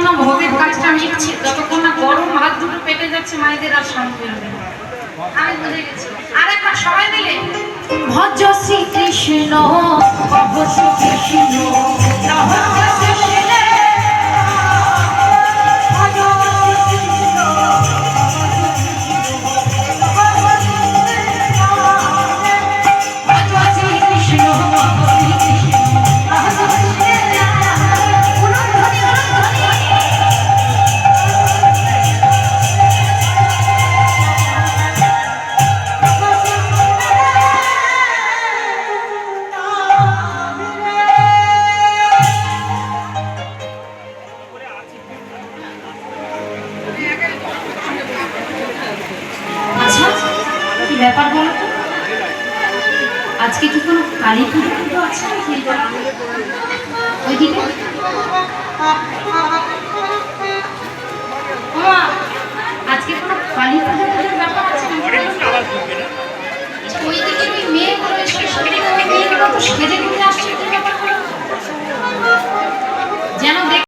না ভোগের কাজটা মিটছে, যতক্ষণ না গরম ভাত দুটো পেটে যাচ্ছে মায়েদের আর শান্তি হবে না। আমি বুঝে গেছি। আর একবার সবাই মিলে ভজ শ্রী কৃষ্ণ, ভজ শ্রী কৃষ্ণ, ব্যাপার বলো তো, আজকে কি কোনো কালী পুজো আছে?